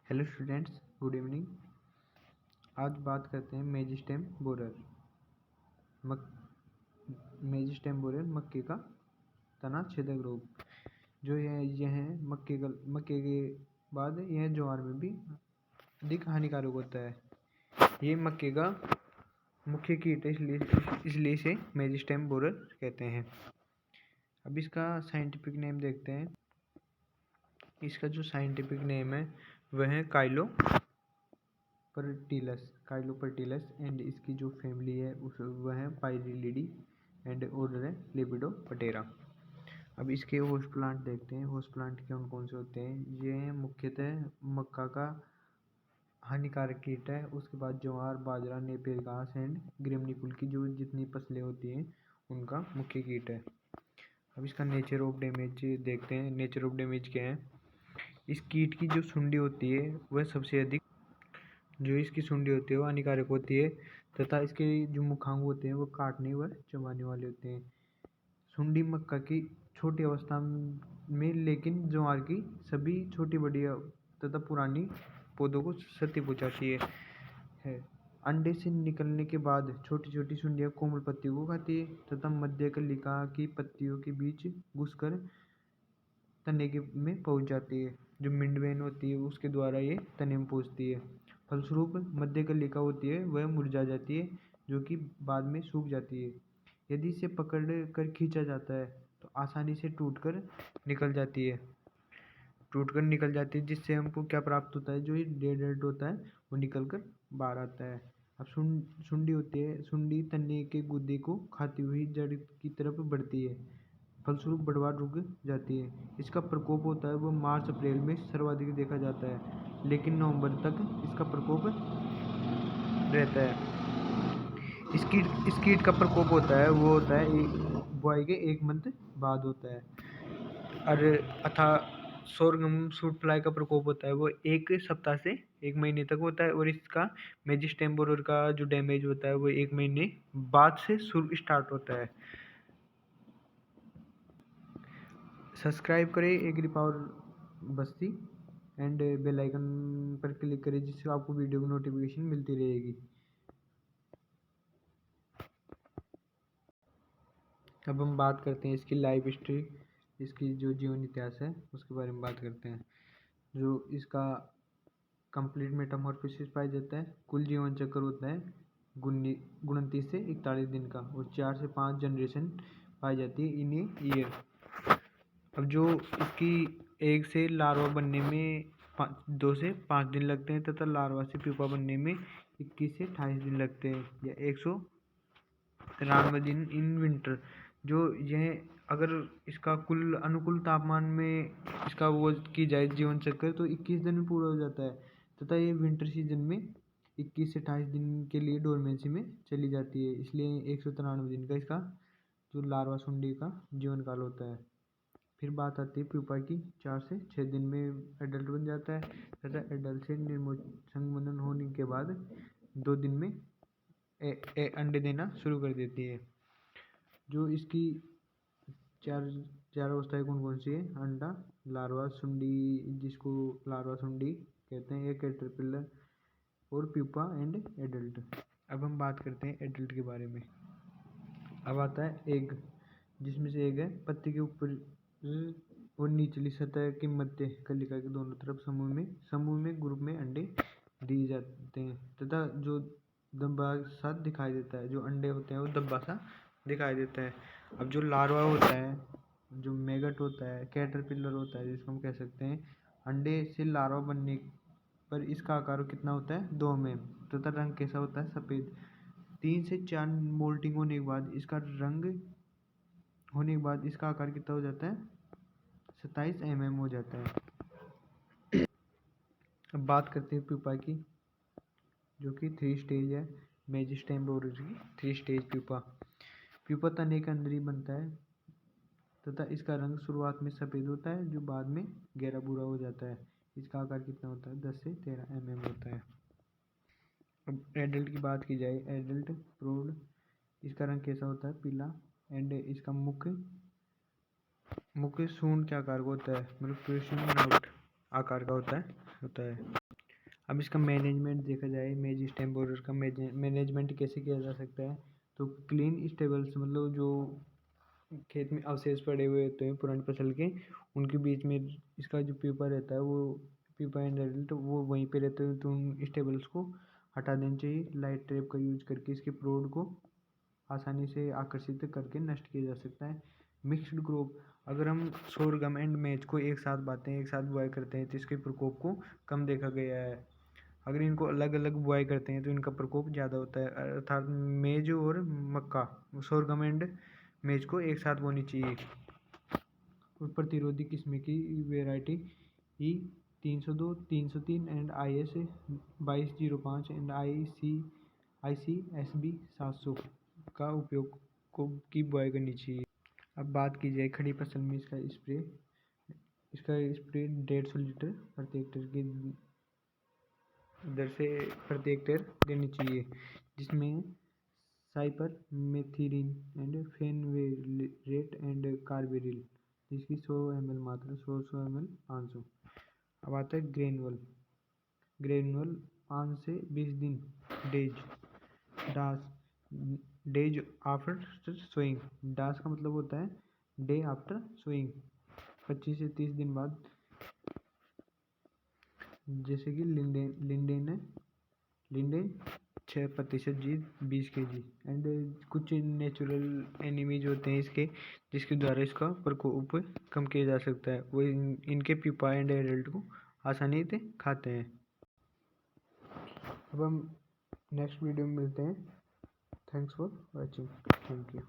Hello students, good evening. आज बात करते हैं मेजिस्टेम बोरर। मेजिस्टेम बोरर मक्के का तना छेदक रोग जो है यह मक्के के बाद यह ज्वार में भी अधिक हानिकारक होता है। ये मक्के का मुख्य कीट है, इसलिए इसे मेजिस्टेम बोरर कहते हैं। अब इसका साइंटिफिक नेम देखते हैं। इसका जो साइंटिफिक नेम है वह है काइलोपर्टिलस एंड इसकी जो फैमिली है वह है पायरिलिडी एंड ऑर्डर है लेपिडोप्टेरा। अब इसके होस्ट प्लांट देखते हैं। होस्ट प्लांट कौन कौन से होते हैं। ये मुख्यतः मक्का का हानिकारक कीट है। उसके बाद ज्वार, बाजरा, नेपियर घास एंड ग्रेमनिकुल की जो जितनी फसलें होती हैं उनका मुख्य कीट है। अब इसका नेचर ऑफ डैमेज देखते हैं। नेचर ऑफ डैमेज क्या है। इस कीट की जो सुंडी होती है वह सबसे अधिक वो हानिकारक होती है तथा इसके जो मुखांग होते हैं वो काटने व चबाने वाले होते हैं। सुंडी मक्का की छोटी अवस्था में लेकिन ज्वार की सभी छोटी बड़ी तथा पुरानी पौधों को क्षति पहुंचाती है। अंडे से निकलने के बाद छोटी छोटी सुंडियां कोमल पत्तियों को खाती है तथा मध्य कलिका की पत्तियों के बीच घुसकर तने में पहुंच जाती है। जो मिडवेन होती है उसके द्वारा ये तने में पहुंचती है। फलस्वरूप मध्य कलिका होती है वह मुरझा जाती है जो कि बाद में सूख जाती है। यदि इसे पकड़ कर खींचा जाता है तो आसानी से टूटकर निकल जाती है जिससे हमको क्या प्राप्त होता है। जो ये डेड होता है वो निकल कर बाहर आता है। अब सुंडी होती है। सुंडी तने के गुदे को खाती हुई जड़ की तरफ बढ़ती है। फलस्वरूप बढ़वार रुक जाती है। इसका प्रकोप होता है वो मार्च अप्रैल में सर्वाधिक देखा जाता है, लेकिन नवंबर तक इसका प्रकोप रहता है। इस कीट का प्रकोप होता है वो होता है बुआई के 1 मंथ बाद होता है। और अथा सोरगम फ्रूट फ्लाई का प्रकोप होता है वो 1 सप्ताह से 1 महीने तक होता है। और इसका मेजिस्टेम बोरर का जो डैमेज होता है वो 1 महीने बाद से स्टार्ट होता है। सब्सक्राइब करें agree power Basti and bell icon पर क्लिक करें जिससे आपको वीडियो की नोटिफिकेशन मिलती रहेगी। अब हम बात करते हैं इसकी लाइफ हिस्ट्री, इसकी जो जीवन इतिहास है उसके बारे में बात करते हैं। जो इसका कंप्लीट मेटामॉर्फोसिस पाया जाता है। कुल जीवन चक्र होता है 29 से 41 दिन का और 4 से 5 जनरेशन पाई जाती है इन ए ईयर। अब जो इसकी एग से लार्वा बनने में 2 से 5 दिन लगते हैं तथा लार्वा से प्यूपा बनने में 21 से 28 दिन लगते हैं या 193 दिन इन विंटर। जो यह अगर इसका कुल अनुकूल तापमान में इसका वो की जाए जीवन चक्र तो 21 दिन में पूरा हो जाता है तथा ये विंटर सीजन में 21 से 28 दिन के लिए डोरमेंसी में चली जाती है। इसलिए 193 दिन का इसका जो लार्वा सुंडी का जीवन काल होता है। फिर बात आती है प्यूपा की। 4 से 6 दिन में एडल्ट बन जाता है तथा एडल्ट से संघनन होने के बाद 2 दिन में अंडे देना शुरू कर देती है। जो इसकी चार अवस्थाएं कौन कौन सी है। अंडा, लार्वा सुंडी जिसको लार्वा सुंडी कहते हैं, एक कैटरपिलर और प्यूपा एंड एडल्ट। अब हम बात करते हैं एडल्ट के बारे में। अब आता है एग, जिसमें से एग है पत्ती के ऊपर और निचली सतह के मध्य कलिका के दोनों तरफ समूह में ग्रुप में अंडे दिए जाते हैं तथा जो धब्बा सा दिखाई देता है। जो अंडे होते हैं वो धब्बा सा दिखाई देता है। अब जो लार्वा होता है, जो मैगट होता है, कैटरपिलर होता है जिसको हम कह सकते हैं, अंडे से लार्वा बनने पर इसका आकार कितना होता है 2 mm तथा रंग कैसा होता है सफ़ेद। 3 से 4 मोल्टिंग होने के बाद इसका आकार कितना हो जाता है 27 mm हो जाता है। अब बात करते हैं प्यूपा की, जो कि 3 स्टेज है। मेजिस्टेम बोरर की 3 स्टेज प्यूपा तने के अंदर ही बनता है तथा इसका रंग शुरुआत में सफ़ेद होता है जो बाद में गहरा भूरा हो जाता है। इसका आकार कितना होता है 10 से 13 mm होता है। अब एडल्ट की बात की जाए, एडल्ट प्रौढ़, इसका रंग कैसा होता है पीला एंड इसका मुख्य सूंड के आकार का होता है, मतलब आकार का होता है। अब इसका मैनेजमेंट देखा जाए, मेज स्टेम बोरर का मैनेजमेंट कैसे किया जा सकता है। तो क्लीन स्टेबल्स मतलब जो खेत में अवशेष पड़े हुए होते हैं पुरानी फसल के, उनके बीच में इसका जो पीपा रहता है वो पीपा एंड एडल्ट वो वहीं पे रहते हैं, तो उन स्टेबल्स को हटा देना चाहिए। लाइट ट्रैप का यूज करके इसके प्रोड को आसानी से आकर्षित करके नष्ट किया जा सकता है। मिक्स्ड क्रॉप, अगर हम सोरगम एंड मेज को एक साथ बातें एक साथ बुआई करते हैं तो इसके प्रकोप को कम देखा गया है। अगर इनको अलग अलग बुआई करते हैं तो इनका प्रकोप ज़्यादा होता है, अर्थात मेज और मक्का, सोरगम एंड मेज को एक साथ बोनी चाहिए। और प्रतिरोधी किस्म की variety E302, 303 and IS 2205 and ICSB 700 का उपयोग की बुआई करनी चाहिए। अब बात की जाए खड़ी फसल में इसका स्प्रे 150 लीटर प्रति हेक्टेयर की दर से प्रति हेक्टेयर देनी चाहिए, जिसमें साइपर मेथिलीन एंड फेनवेरेट एंड कार्बेरिल जिसकी 100 ml मात्रा 100 ml 500। अब आता है ग्रेनुअल 5 से 20 दिन डेज आफ्टर सोइंग। डास का मतलब होता है डे आफ्टर सोइंग, 25 से 30 दिन बाद। जैसे कि लिंडेन 6% जी 20 kg एंड कुछ नेचुरल एनिमीज होते हैं इसके, जिसके द्वारा इसका प्रकोप कम किया जा सकता है। वो इनके पिपा एंड एडल्ट को आसानी से खाते हैं। अब हम नेक्स्ट वीडियो में मिलते हैं। Thanks for watching. Thank you.